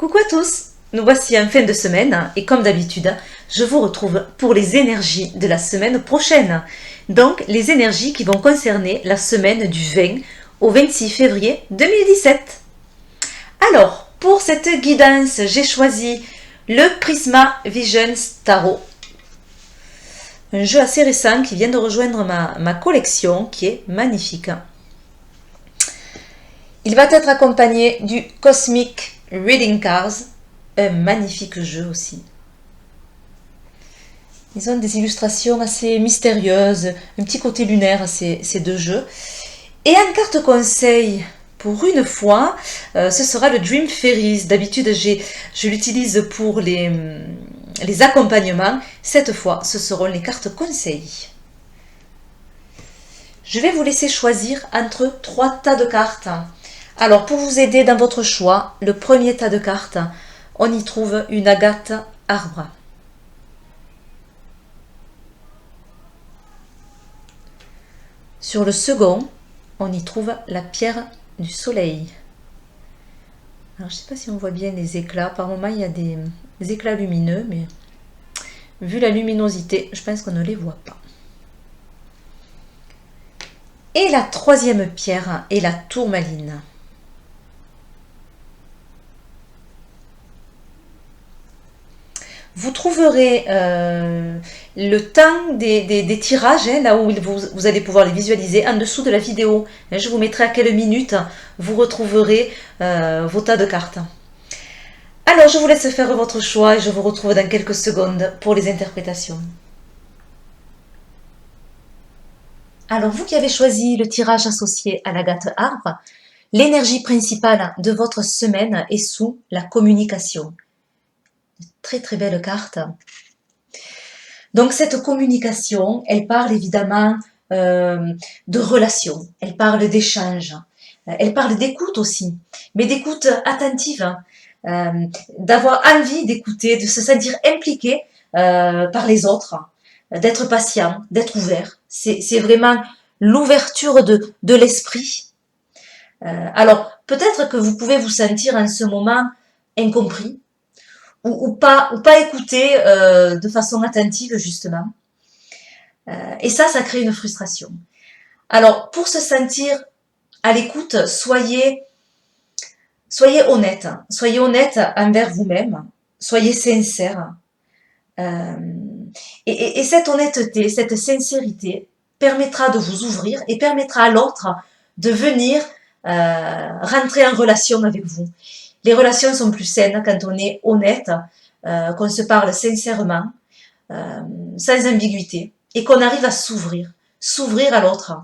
Coucou à tous, nous voici en fin de semaine et comme d'habitude, je vous retrouve pour les énergies de la semaine prochaine. Donc les énergies qui vont concerner la semaine du 20 au 26 février 2017. Alors, pour cette guidance, j'ai choisi le Prisma Vision Tarot. Un jeu assez récent qui vient de rejoindre ma collection qui est magnifique. Il va être accompagné du Cosmic Reading Cards, un magnifique jeu aussi. Ils ont des illustrations assez mystérieuses, un petit côté lunaire à ces deux jeux. Et en carte conseil, pour une fois, ce sera le Dream Fairies. D'habitude, je l'utilise pour les accompagnements. Cette fois, ce seront les cartes conseils. Je vais vous laisser choisir entre 3 tas de cartes. Alors, pour vous aider dans votre choix, le premier tas de cartes, on y trouve une agate arbre. Sur le second, on y trouve la pierre du soleil. Alors, je ne sais pas si on voit bien les éclats. Par moments, il y a des éclats lumineux, mais vu la luminosité, je pense qu'on ne les voit pas. Et la troisième pierre est la tourmaline. Vous trouverez le temps des tirages, là où vous allez pouvoir les visualiser, en dessous de la vidéo. Je vous mettrai à quelle minute vous retrouverez vos tas de cartes. Alors, je vous laisse faire votre choix et je vous retrouve dans quelques secondes pour les interprétations. Alors, vous qui avez choisi le tirage associé à l'agate arbre, l'énergie principale de votre semaine est sous la communication. Très très belle carte. Donc cette communication, elle parle évidemment de relations, elle parle d'échange, elle parle d'écoute aussi, mais d'écoute attentive, d'avoir envie d'écouter, de se sentir impliqué par les autres, d'être patient, d'être ouvert. C'est vraiment l'ouverture de l'esprit. Alors peut-être que vous pouvez vous sentir en ce moment incompris, ou pas écouter de façon attentive justement. Et ça crée une frustration. Alors pour se sentir à l'écoute, soyez honnête envers vous-même, soyez sincère. Et cette honnêteté, cette sincérité permettra de vous ouvrir et permettra à l'autre de venir rentrer en relation avec vous. Les relations sont plus saines quand on est honnête, qu'on se parle sincèrement, sans ambiguïté, et qu'on arrive à s'ouvrir à l'autre,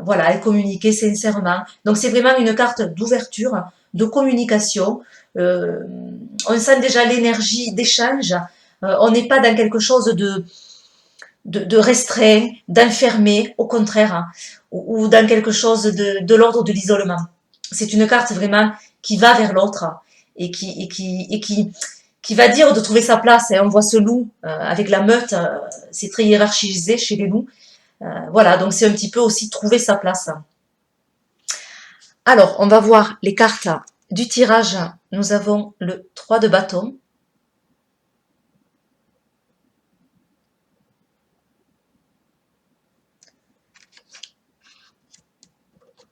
voilà, et communiquer sincèrement. Donc c'est vraiment une carte d'ouverture, de communication. On sent déjà l'énergie d'échange. On n'est pas dans quelque chose de restreint, d'enfermé, au contraire, ou dans quelque chose de l'ordre de l'isolement. C'est une carte vraiment qui va vers l'autre et qui va dire de trouver sa place. On voit ce loup avec la meute, c'est très hiérarchisé chez les loups. Voilà, donc c'est un petit peu aussi trouver sa place. Alors, on va voir les cartes du tirage. Nous avons le 3 de bâton.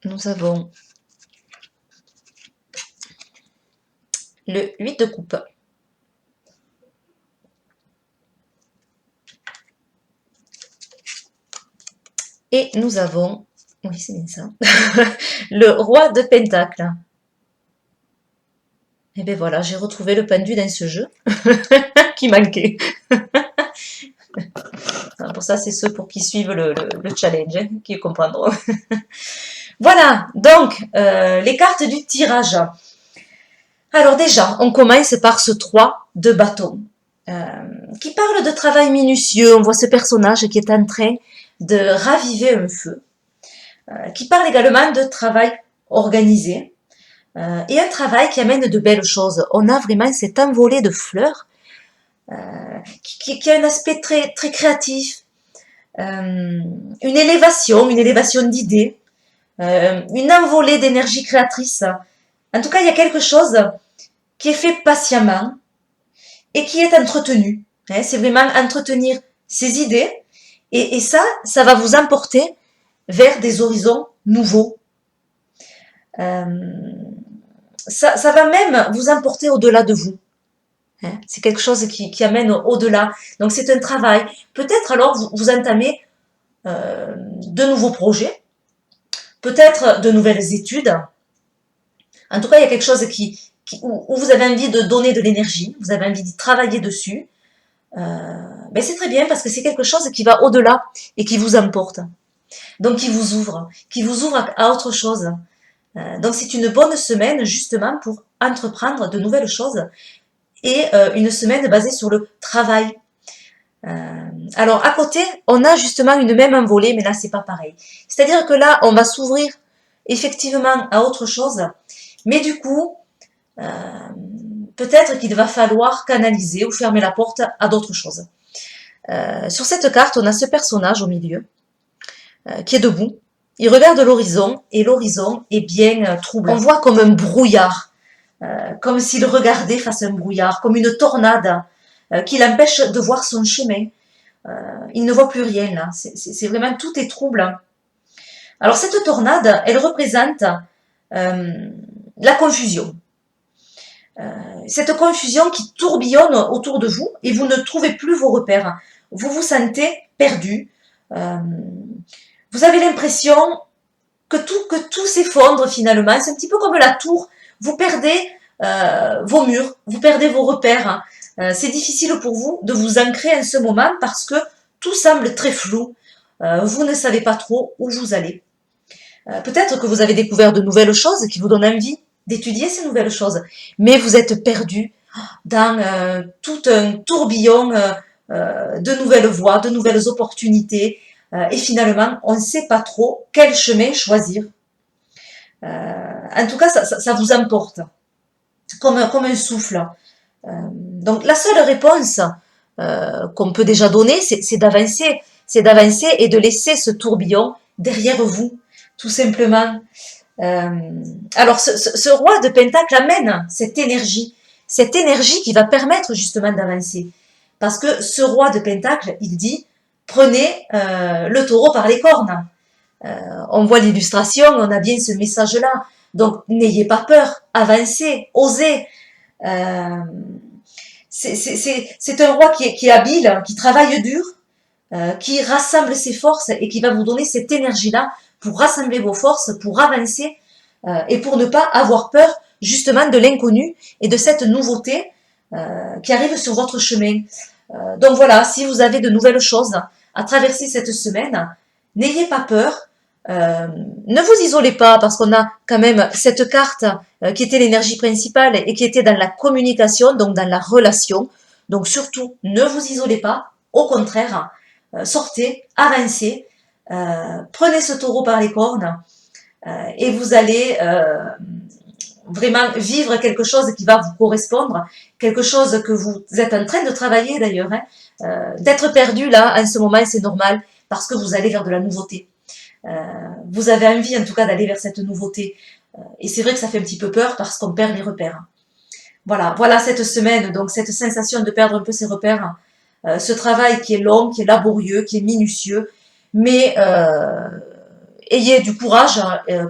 Nous avons le 8 de coupe. Et nous avons, oui c'est bien ça, le roi de pentacle. Et bien voilà, j'ai retrouvé le pendu dans ce jeu qui manquait. Pour ça, c'est ceux pour qui suivent le challenge, hein, qui comprendront. Voilà, donc les cartes du tirage. Alors déjà, on commence par ce 3 de bâton, qui parle de travail minutieux. On voit ce personnage qui est en train de raviver un feu, qui parle également de travail organisé, et un travail qui amène de belles choses. On a vraiment cet envolé de fleurs, qui a un aspect très, très créatif, une élévation d'idées, une envolée d'énergie créatrice. En tout cas, il y a quelque chose qui est fait patiemment et qui est entretenu. Hein, c'est vraiment entretenir ses idées et ça va vous emporter vers des horizons nouveaux. Ça va même vous emporter au-delà de vous. Hein, c'est quelque chose qui amène au-delà. Donc c'est un travail. Peut-être alors vous entamez de nouveaux projets, peut-être de nouvelles études. En tout cas, il y a quelque chose où vous avez envie de donner de l'énergie, vous avez envie d'y travailler dessus. Ben c'est très bien parce que c'est quelque chose qui va au-delà et qui vous emporte. Donc qui vous ouvre à autre chose. Donc c'est une bonne semaine justement pour entreprendre de nouvelles choses et une semaine basée sur le travail. Alors à côté, on a justement une même envolée, mais là c'est pas pareil. C'est-à-dire que là, on va s'ouvrir effectivement à autre chose, mais du coup, peut-être qu'il va falloir canaliser ou fermer la porte à d'autres choses. Sur cette carte, on a ce personnage au milieu qui est debout. Il regarde l'horizon et l'horizon est bien troublant. On voit comme un brouillard, comme s'il regardait face à un brouillard, comme une tornade qui l'empêche de voir son chemin. Il ne voit plus rien là. C'est vraiment tout est troublant. Alors cette tornade, elle représente la confusion. Cette confusion qui tourbillonne autour de vous et vous ne trouvez plus vos repères. Vous vous sentez perdu. Vous avez l'impression que tout s'effondre finalement. C'est un petit peu comme la tour. Vous perdez vos murs, vous perdez vos repères. C'est difficile pour vous de vous ancrer en ce moment parce que tout semble très flou. Vous ne savez pas trop où vous allez. Peut-être que vous avez découvert de nouvelles choses qui vous donnent envie d'étudier ces nouvelles choses, mais vous êtes perdu dans tout un tourbillon de nouvelles voies, de nouvelles opportunités, et finalement, on ne sait pas trop quel chemin choisir. En tout cas, ça vous emporte, comme un souffle. Donc la seule réponse qu'on peut déjà donner, c'est d'avancer. C'est d'avancer et de laisser ce tourbillon derrière vous, tout simplement. Alors ce roi de Pentacle amène cette énergie qui va permettre justement d'avancer. Parce que ce roi de Pentacle, il dit, prenez le taureau par les cornes. On voit l'illustration, on a bien ce message-là. Donc n'ayez pas peur, avancez, osez. C'est un roi qui est habile, qui travaille dur, qui rassemble ses forces et qui va vous donner cette énergie-là pour rassembler vos forces, pour avancer et pour ne pas avoir peur justement de l'inconnu et de cette nouveauté qui arrive sur votre chemin. Donc voilà, si vous avez de nouvelles choses à traverser cette semaine, n'ayez pas peur. Ne vous isolez pas parce qu'on a quand même cette carte qui était l'énergie principale et qui était dans la communication, donc dans la relation. Donc surtout, ne vous isolez pas. Au contraire, sortez, avancez, prenez ce taureau par les cornes et vous allez vraiment vivre quelque chose qui va vous correspondre, quelque chose que vous êtes en train de travailler d'ailleurs. D'être perdu là, en ce moment, c'est normal parce que vous allez vers de la nouveauté. Vous avez envie en tout cas d'aller vers cette nouveauté. Et c'est vrai que ça fait un petit peu peur parce qu'on perd les repères. Voilà cette semaine, donc cette sensation de perdre un peu ses repères, ce travail qui est long, qui est laborieux, qui est minutieux, mais ayez du courage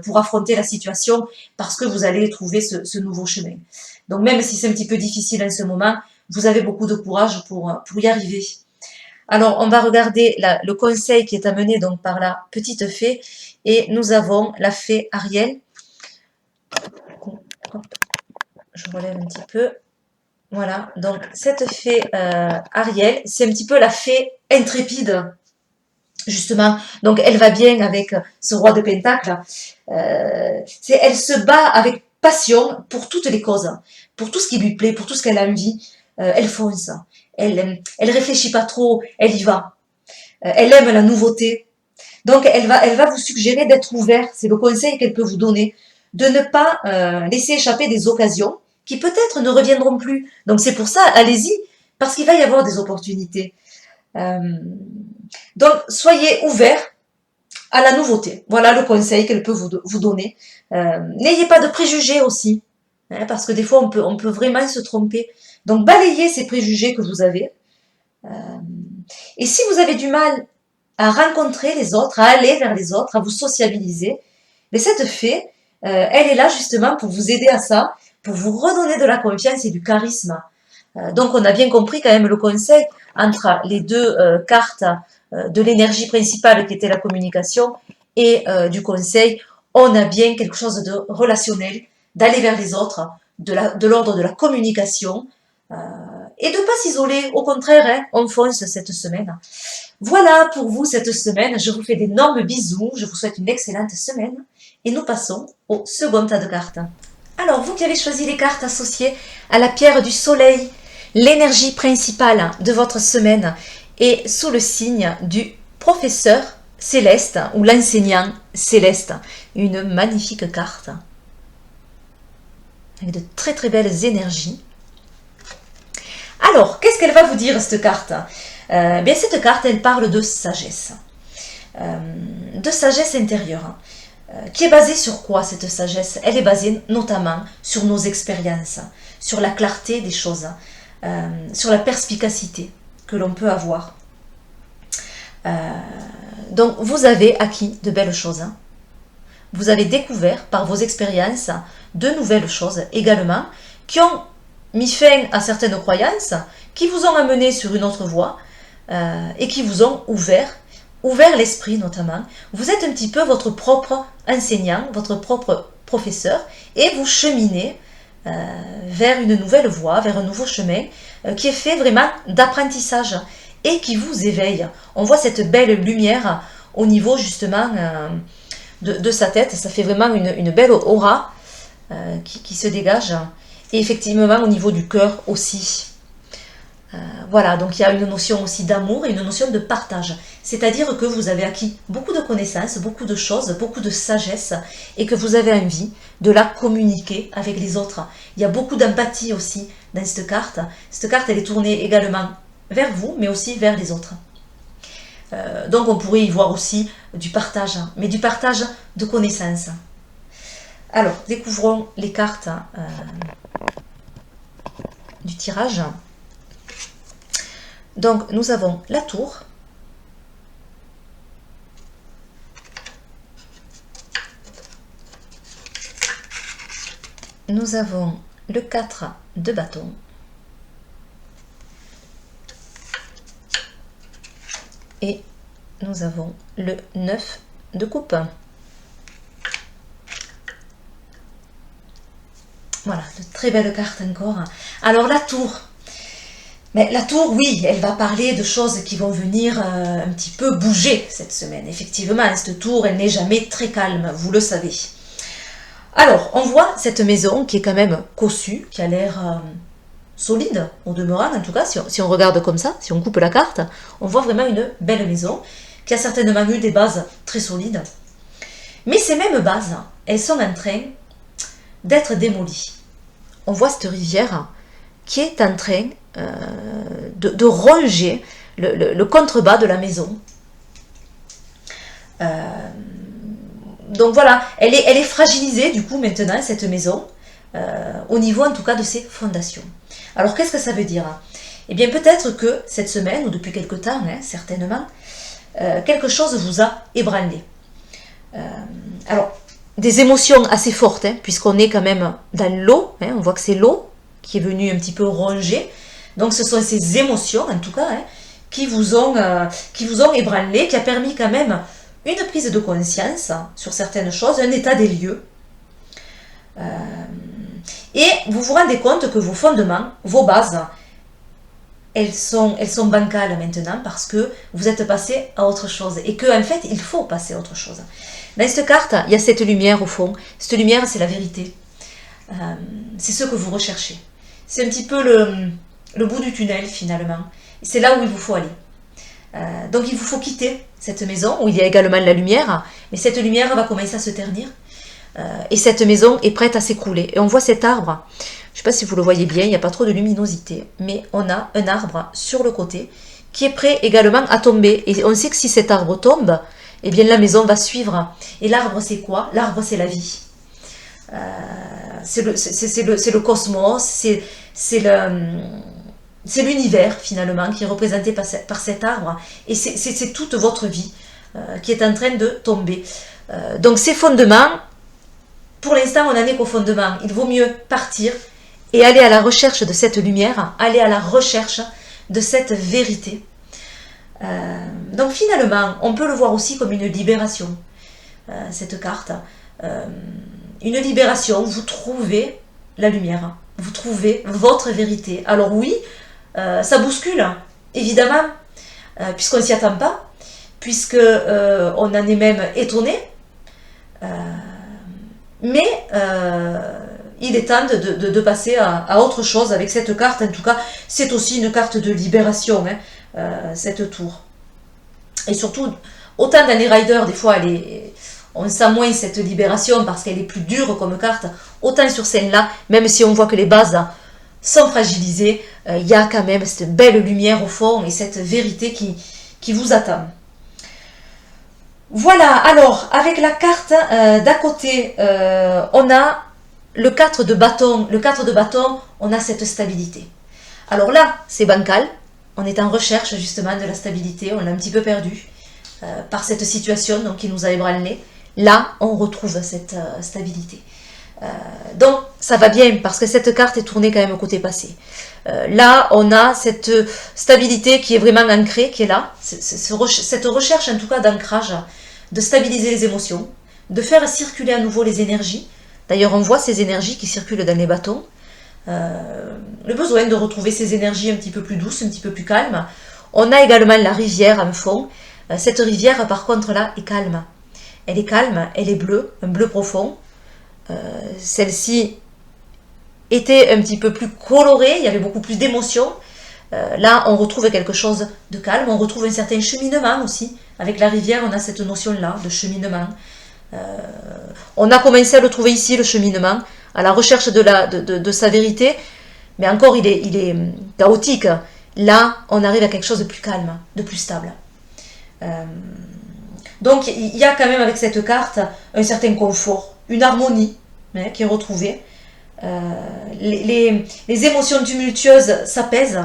pour affronter la situation parce que vous allez trouver ce nouveau chemin. Donc même si c'est un petit peu difficile en ce moment, vous avez beaucoup de courage pour y arriver. Alors, on va regarder le conseil qui est amené donc par la petite fée et nous avons la fée Ariel. Hop, je relève un petit peu. Voilà, donc cette fée Ariel, c'est un petit peu la fée intrépide, justement. Donc, elle va bien avec ce roi de Pentacle. Elle se bat avec passion pour toutes les causes, pour tout ce qui lui plaît, pour tout ce qu'elle a envie. Elle fonce. Elle réfléchit pas trop, elle y va. Elle aime la nouveauté. Donc, elle va vous suggérer d'être ouvert. C'est le conseil qu'elle peut vous donner. De ne pas laisser échapper des occasions qui peut-être ne reviendront plus. Donc, c'est pour ça, allez-y, parce qu'il va y avoir des opportunités. Donc, soyez ouverts à la nouveauté. Voilà le conseil qu'elle peut vous donner. N'ayez pas de préjugés aussi. hein, parce que des fois on peut vraiment se tromper. Donc balayez ces préjugés que vous avez. Euh, et si vous avez du mal à rencontrer les autres, à aller vers les autres, à vous sociabiliser, mais cette fée, elle est là justement pour vous aider à ça, pour vous redonner de la confiance et du charisme. Donc on a bien compris quand même le conseil entre les deux cartes de l'énergie principale qui était la communication et du conseil, on a bien quelque chose de relationnel, d'aller vers les autres, de l'ordre de la communication euh, et de ne pas s'isoler. Au contraire, hein, on fonce cette semaine. Voilà pour vous cette semaine. Je vous fais d'énormes bisous. Je vous souhaite une excellente semaine. Et nous passons au second tas de cartes. Alors, vous qui avez choisi les cartes associées à la pierre du soleil, l'énergie principale de votre semaine est sous le signe du professeur céleste ou l'enseignant céleste. Une magnifique carte avec de très très belles énergies. Alors, qu'est-ce qu'elle va vous dire cette carte? Bien, cette carte, elle parle de sagesse intérieure. Qui est basée sur quoi cette sagesse? Elle est basée notamment sur nos expériences, sur la clarté des choses, sur la perspicacité que l'on peut avoir. Donc vous avez acquis de belles choses. Vous avez découvert par vos expériences de nouvelles choses également qui ont mis fin à certaines croyances, qui vous ont amené sur une autre voie et qui vous ont ouvert l'esprit notamment. Vous êtes un petit peu votre propre enseignant, votre propre professeur et vous cheminez vers une nouvelle voie, vers un nouveau chemin qui est fait vraiment d'apprentissage et qui vous éveille. On voit cette belle lumière au niveau justement de sa tête. Ça fait vraiment une belle aura qui se dégage. Et effectivement au niveau du cœur aussi. Voilà, donc il y a une notion aussi d'amour et une notion de partage. C'est-à-dire que vous avez acquis beaucoup de connaissances, beaucoup de choses, beaucoup de sagesse et que vous avez envie de la communiquer avec les autres. Il y a beaucoup d'empathie aussi dans cette carte. Cette carte, elle est tournée également vers vous, mais aussi vers les autres. Donc on pourrait y voir aussi du partage, mais du partage de connaissances. Alors, découvrons les cartes du tirage. Donc, nous avons la tour, nous avons le 4 de bâton, et nous avons le 9 de coupe. Voilà, de très belles cartes encore. Alors, la tour. Mais la tour, oui, elle va parler de choses qui vont venir un petit peu bouger cette semaine. Effectivement, cette tour, elle n'est jamais très calme, vous le savez. Alors, on voit cette maison qui est quand même cossue, qui a l'air solide, au demeurant en tout cas, si on regarde comme ça, si on coupe la carte, on voit vraiment une belle maison qui a certainement eu des bases très solides. Mais ces mêmes bases, elles sont en train d'être démolies. On voit cette rivière qui est en train de ronger le contrebas de la maison. Donc voilà, elle est fragilisée du coup maintenant, cette maison, au niveau en tout cas de ses fondations. Alors qu'est-ce que ça veut dire? Eh bien peut-être que cette semaine, ou depuis quelque temps, certainement, quelque chose vous a ébranlé. Alors, des émotions assez fortes, puisqu'on est quand même dans l'eau, on voit que c'est l'eau qui est venue un petit peu ronger. Donc ce sont ces émotions, en tout cas, qui vous ont ébranlé, qui a permis quand même une prise de conscience sur certaines choses, un état des lieux. Et vous vous rendez compte que vos fondements, vos bases, elles sont bancales maintenant parce que vous êtes passé à autre chose et qu'en fait, il faut passer à autre chose. Dans cette carte, il y a cette lumière au fond. Cette lumière, c'est la vérité. C'est ce que vous recherchez. C'est un petit peu le bout du tunnel finalement. C'est là où il vous faut aller. Donc il vous faut quitter cette maison où il y a également la lumière, mais cette lumière va commencer à se ternir et cette maison est prête à s'écrouler. Et on voit cet arbre, je ne sais pas si vous le voyez bien, il n'y a pas trop de luminosité, mais on a un arbre sur le côté qui est prêt également à tomber. Et on sait que si cet arbre tombe, eh bien la maison va suivre. Et l'arbre c'est quoi? L'arbre c'est la vie. c'est le cosmos, c'est l'univers finalement qui est représenté par cet arbre, et c'est toute votre vie qui est en train de tomber. Donc ces fondements, pour l'instant on n'en est qu'au fondement, il vaut mieux partir et aller à la recherche de cette lumière, aller à la recherche de cette vérité. Donc finalement, on peut le voir aussi comme une libération, cette carte. Une libération, vous trouvez la lumière, vous trouvez votre vérité. Alors oui, ça bouscule, évidemment, puisqu'on ne s'y attend pas, puisque on en est même étonné, mais il est temps de passer à autre chose avec cette carte. En tout cas, c'est aussi une carte de libération, cette tour. Et surtout, autant dans les riders, des fois, on sent moins cette libération parce qu'elle est plus dure comme carte, autant sur celle-là, même si on voit que les bases sont fragilisées, il y a quand même cette belle lumière au fond et cette vérité qui vous attend. Voilà, alors, avec la carte d'à côté, on a le 4 de bâton. Le 4 de bâton, on a cette stabilité. Alors là, c'est bancal. On est en recherche justement de la stabilité. On l'a un petit peu perdu par cette situation donc, qui nous a ébranlé. Là, on retrouve cette stabilité. Donc, ça va bien parce que cette carte est tournée quand même au côté passé. Là, on a cette stabilité qui est vraiment ancrée, qui est là. Cette recherche en tout cas d'ancrage, de stabiliser les émotions, de faire circuler à nouveau les énergies. D'ailleurs, on voit ces énergies qui circulent dans les bâtons. Le besoin de retrouver ces énergies un petit peu plus douces, un petit peu plus calmes. On a également la rivière en fond. Cette rivière, par contre, là, est calme. Elle est calme, elle est bleue, un bleu profond. Celle-ci était un petit peu plus colorée, il y avait beaucoup plus d'émotions. Là, on retrouve quelque chose de calme, on retrouve un certain cheminement aussi. Avec la rivière, on a cette notion-là de cheminement. On a commencé à le trouver ici, le cheminement, à la recherche de sa vérité, mais encore, il est chaotique. Là, on arrive à quelque chose de plus calme, de plus stable. Donc, il y a quand même avec cette carte un certain confort, une harmonie qui est retrouvée. Les émotions tumultueuses s'apaisent.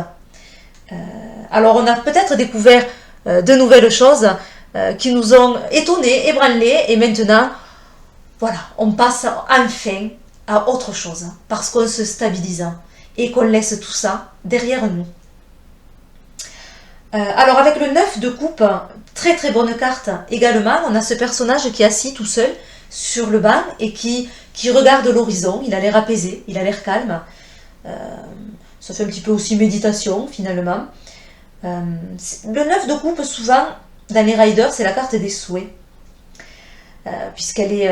Alors, on a peut-être découvert de nouvelles choses qui nous ont étonnés, ébranlés, et maintenant, voilà, on passe enfin à autre chose, parce qu'on se stabilise et qu'on laisse tout ça derrière nous. Alors avec le 9 de coupe, très très bonne carte également, on a ce personnage qui est assis tout seul sur le banc et qui regarde l'horizon, il a l'air apaisé, il a l'air calme, ça fait un petit peu aussi méditation finalement. Le 9 de coupe, souvent dans les riders, c'est la carte des souhaits, puisqu'elle est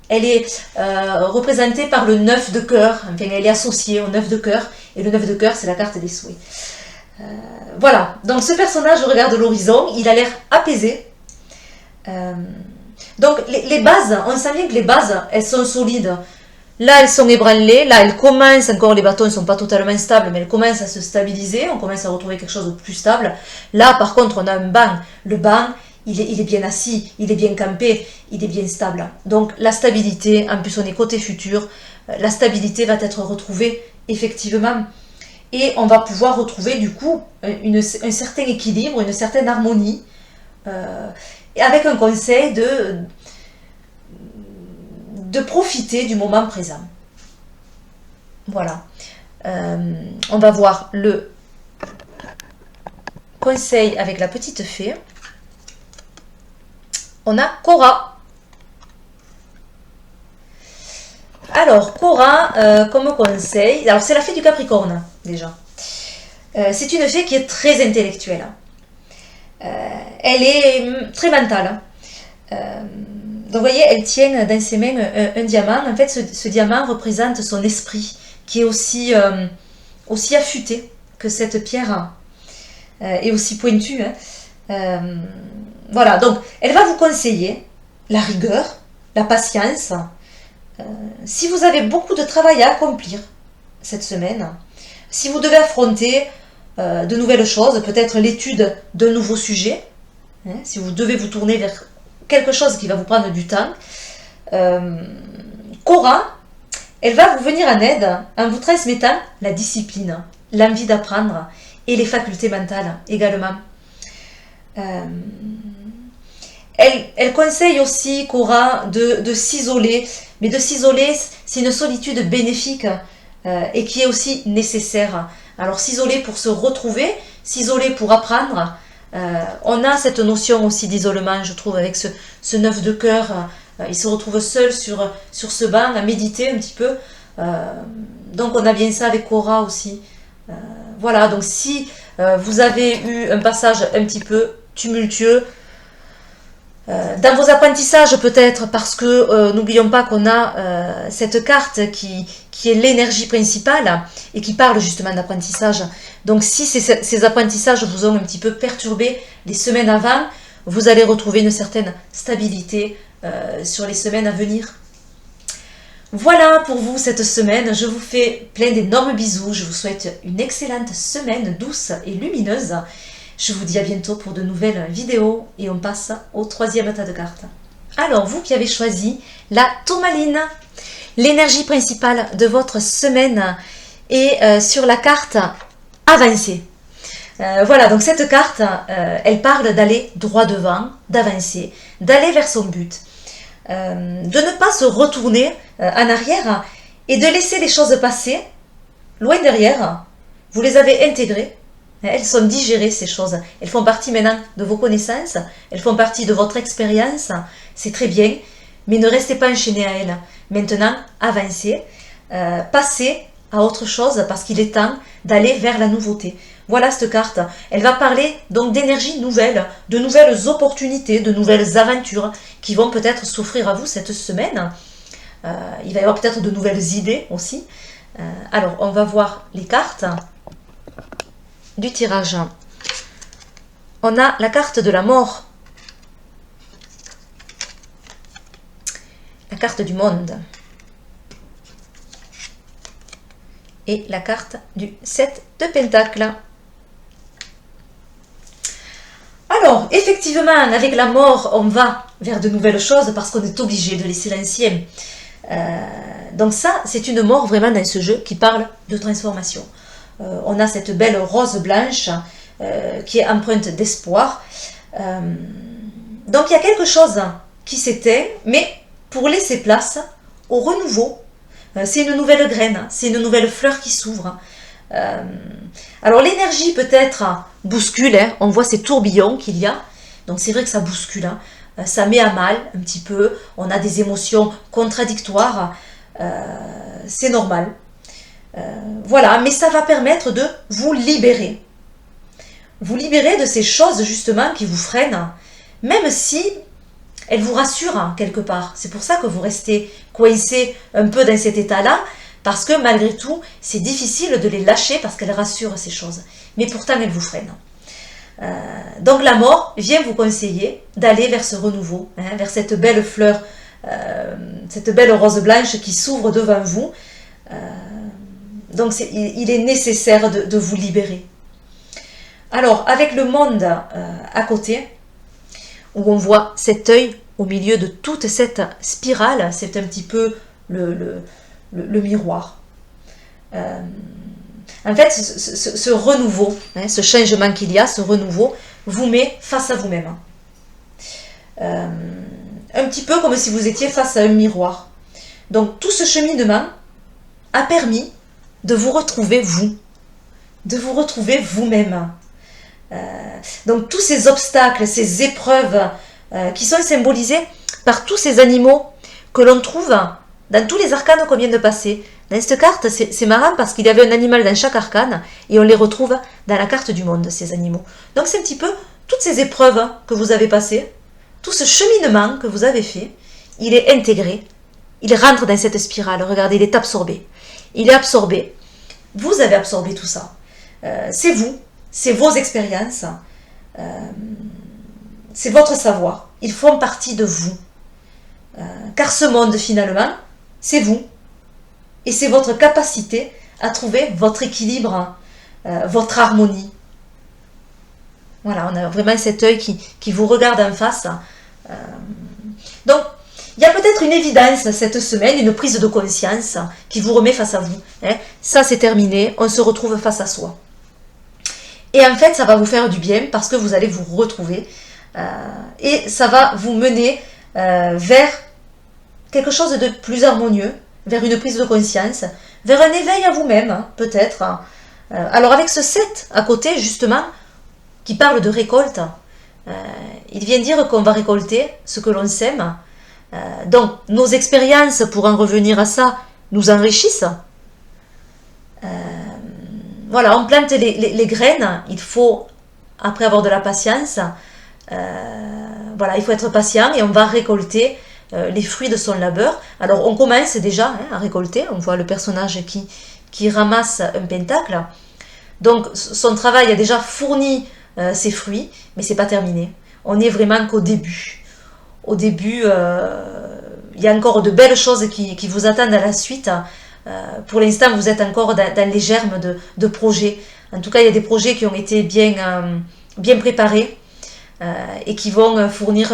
représentée par le 9 de cœur, enfin elle est associée au 9 de cœur, et le 9 de cœur c'est la carte des souhaits. Voilà, donc ce personnage regarde l'horizon, il a l'air apaisé. Donc les bases, on sent bien que les bases, elles sont solides. Là, elles sont ébranlées, là, elles commencent, encore les bâtons ne sont pas totalement stables, mais elles commencent à se stabiliser, on commence à retrouver quelque chose de plus stable. Là, par contre, on a un banc. Le banc, il est bien assis, il est bien campé, il est bien stable. Donc la stabilité, en plus on est côté futur, la stabilité va être retrouvée effectivement. Et on va pouvoir retrouver du coup un certain équilibre, une certaine harmonie, avec un conseil de profiter du moment présent. Voilà. On va voir le conseil avec la petite fée. On a Cora. Alors, Cora, comme conseil, alors c'est la fée du Capricorne, déjà. C'est une fée qui est très intellectuelle. Elle est très mentale. Donc, vous voyez, elle tient dans ses mains un diamant. En fait, ce diamant représente son esprit, qui est aussi affûté que cette pierre est aussi pointue. Voilà, donc, elle va vous conseiller la rigueur, la patience. Si vous avez beaucoup de travail à accomplir cette semaine, si vous devez affronter de nouvelles choses, peut-être l'étude d'un nouveau sujet, si vous devez vous tourner vers quelque chose qui va vous prendre du temps, Cora, elle va vous venir en aide en vous transmettant la discipline, l'envie d'apprendre et les facultés mentales également. Elle conseille aussi, Cora, de s'isoler, mais de s'isoler, c'est une solitude bénéfique et qui est aussi nécessaire. Alors s'isoler pour se retrouver, s'isoler pour apprendre, on a cette notion aussi d'isolement, je trouve, avec ce 9 de cœur. Il se retrouve seul sur ce banc à méditer un petit peu. Donc on a bien ça avec Cora aussi. Voilà, donc si vous avez eu un passage un petit peu tumultueux, dans vos apprentissages peut-être, parce que n'oublions pas qu'on a cette carte qui est l'énergie principale et qui parle justement d'apprentissage. Donc si ces apprentissages vous ont un petit peu perturbé les semaines avant, vous allez retrouver une certaine stabilité sur les semaines à venir. Voilà pour vous cette semaine, je vous fais plein d'énormes bisous, je vous souhaite une excellente semaine douce et lumineuse. Je vous dis à bientôt pour de nouvelles vidéos et on passe au troisième tas de cartes. Alors, vous qui avez choisi la tourmaline, l'énergie principale de votre semaine est sur la carte avancer. Voilà, donc cette carte, elle parle d'aller droit devant, d'avancer, d'aller vers son but, de ne pas se retourner en arrière et de laisser les choses passer loin derrière. Vous les avez intégrées. Elles sont digérées, ces choses. Elles font partie maintenant de vos connaissances. Elles font partie de votre expérience. C'est très bien. Mais ne restez pas enchaînés à elles. Maintenant, avancez. Passez à autre chose parce qu'il est temps d'aller vers la nouveauté. Voilà cette carte. Elle va parler donc d'énergie nouvelle, de nouvelles opportunités, de nouvelles aventures qui vont peut-être s'offrir à vous cette semaine. Il va y avoir peut-être de nouvelles idées aussi. Alors, on va voir les cartes du tirage. On a la carte de la mort, la carte du monde et la carte du 7 de Pentacles. Alors, effectivement, avec la mort, on va vers de nouvelles choses parce qu'on est obligé de laisser l'ancien. Donc ça, c'est une mort vraiment dans ce jeu qui parle de transformation. On a cette belle rose blanche qui est empreinte d'espoir. Donc il y a quelque chose qui s'éteint, mais pour laisser place au renouveau. C'est une nouvelle graine, c'est une nouvelle fleur qui s'ouvre. Alors l'énergie peut-être bouscule, hein, on voit ces tourbillons qu'il y a. Donc c'est vrai que ça bouscule, hein. Ça met à mal un petit peu, on a des émotions contradictoires. C'est normal. Voilà, mais ça va permettre de vous libérer. Vous libérer de ces choses justement qui vous freinent, même si elles vous rassurent hein, quelque part. C'est pour ça que vous restez coincé un peu dans cet état-là, parce que malgré tout, c'est difficile de les lâcher parce qu'elles rassurent ces choses. Mais pourtant, elles vous freinent. Donc la mort vient vous conseiller d'aller vers ce renouveau, hein, vers cette belle fleur, cette belle rose blanche qui s'ouvre devant vous. Donc il est nécessaire de vous libérer. Alors, avec le monde à côté, où on voit cet œil au milieu de toute cette spirale, c'est un petit peu le miroir. En fait, ce renouveau, hein, ce changement qu'il y a, ce renouveau, vous met face à vous-même. Un petit peu comme si vous étiez face à un miroir. Donc, tout ce cheminement a permis de vous retrouver vous, de vous retrouver vous-même. Donc tous ces obstacles, ces épreuves qui sont symbolisées par tous ces animaux que l'on trouve dans tous les arcanes qu'on vient de passer. Dans cette carte, c'est marrant parce qu'il y avait un animal dans chaque arcane et on les retrouve dans la carte du monde, ces animaux. Donc c'est un petit peu toutes ces épreuves que vous avez passées, tout ce cheminement que vous avez fait, il est intégré, il rentre dans cette spirale. Regardez, il est absorbé. Il est absorbé. Vous avez absorbé tout ça. C'est vous, c'est vos expériences, c'est votre savoir. Ils font partie de vous. Car ce monde, finalement, c'est vous. Et c'est votre capacité à trouver votre équilibre, votre harmonie. Voilà, on a vraiment cet œil qui vous regarde en face. Donc, Il y a peut-être une évidence cette semaine, une prise de conscience qui vous remet face à vous. Hein. Ça, c'est terminé, on se retrouve face à soi. Et en fait, ça va vous faire du bien parce que vous allez vous retrouver et ça va vous mener vers quelque chose de plus harmonieux, vers une prise de conscience, vers un éveil à vous-même, hein, peut-être. Alors avec ce 7 à côté, justement, qui parle de récolte, il vient dire qu'on va récolter ce que l'on sème. Donc nos expériences, pour en revenir à ça, nous enrichissent. Voilà, on plante les graines, il faut, après avoir de la patience, voilà, il faut être patient et on va récolter les fruits de son labeur. Alors on commence déjà hein, à récolter, on voit le personnage qui ramasse un pentacle. Donc son travail a déjà fourni ses fruits, mais c'est pas terminé. On est vraiment qu'au début. Au début, il y a encore de belles choses qui vous attendent à la suite. Pour l'instant, vous êtes encore dans les germes de projets. En tout cas, il y a des projets qui ont été bien préparés et qui vont fournir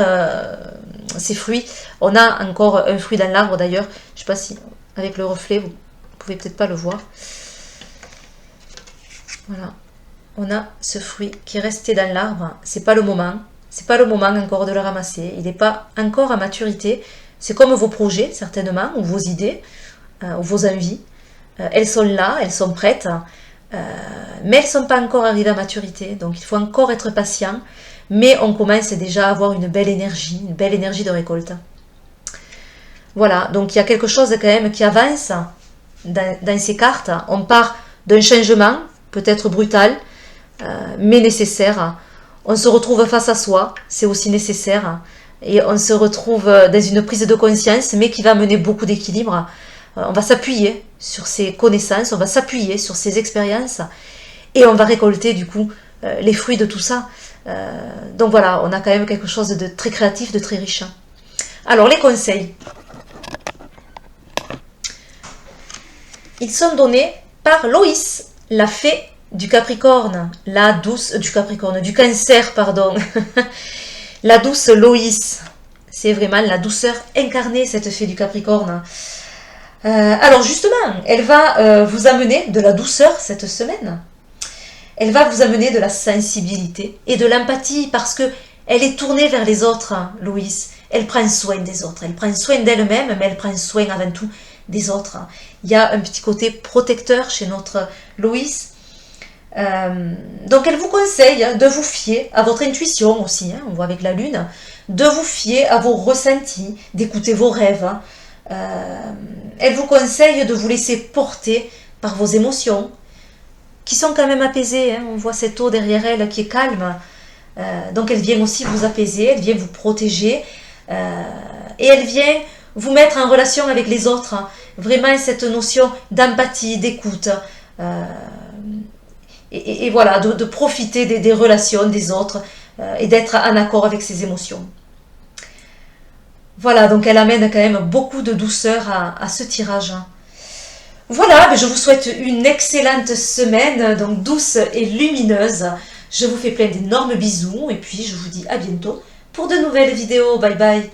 ces fruits. On a encore un fruit dans l'arbre d'ailleurs. Je ne sais pas si, avec le reflet, vous pouvez peut-être pas le voir. Voilà. On a ce fruit qui est resté dans l'arbre. C'est pas le moment. C'est pas le moment encore de le ramasser. Il n'est pas encore à maturité. C'est comme vos projets, certainement, ou vos idées. Ou vos envies, elles sont là, elles sont prêtes, mais elles ne sont pas encore arrivées à maturité, donc il faut encore être patient, mais on commence déjà à avoir une belle énergie de récolte. Voilà, donc il y a quelque chose quand même qui avance dans ces cartes, on part d'un changement, peut-être brutal, mais nécessaire, on se retrouve face à soi, c'est aussi nécessaire, et on se retrouve dans une prise de conscience, mais qui va mener beaucoup d'équilibre. On va s'appuyer sur ses connaissances, on va s'appuyer sur ses expériences et on va récolter du coup les fruits de tout ça. Donc voilà, on a quand même quelque chose de très créatif, de très riche. Alors les conseils. Ils sont donnés par Loïs, la fée du Capricorne, la douce du Capricorne, du Cancer, pardon. La douce Loïs, c'est vraiment la douceur incarnée, cette fée du Capricorne. Alors justement, elle va vous amener de la douceur cette semaine. Elle va vous amener de la sensibilité et de l'empathie parce que elle est tournée vers les autres, hein, Loïs. Elle prend soin des autres. Elle prend soin d'elle-même, mais elle prend soin avant tout des autres. Il y a un petit côté protecteur chez notre Loïs. Donc elle vous conseille de vous fier à votre intuition aussi, hein, on voit avec la lune, de vous fier à vos ressentis, d'écouter vos rêves. Hein. Elle vous conseille de vous laisser porter par vos émotions, qui sont quand même apaisées. Hein. On voit cette eau derrière elle qui est calme. Donc elle vient aussi vous apaiser, elle vient vous protéger. Et elle vient vous mettre en relation avec les autres. Hein. Vraiment cette notion d'empathie, d'écoute. Et voilà, de profiter des relations des autres et d'être en accord avec ses émotions. Voilà, donc elle amène quand même beaucoup de douceur à ce tirage. Voilà, je vous souhaite une excellente semaine, donc douce et lumineuse. Je vous fais plein d'énormes bisous et puis je vous dis à bientôt pour de nouvelles vidéos. Bye bye.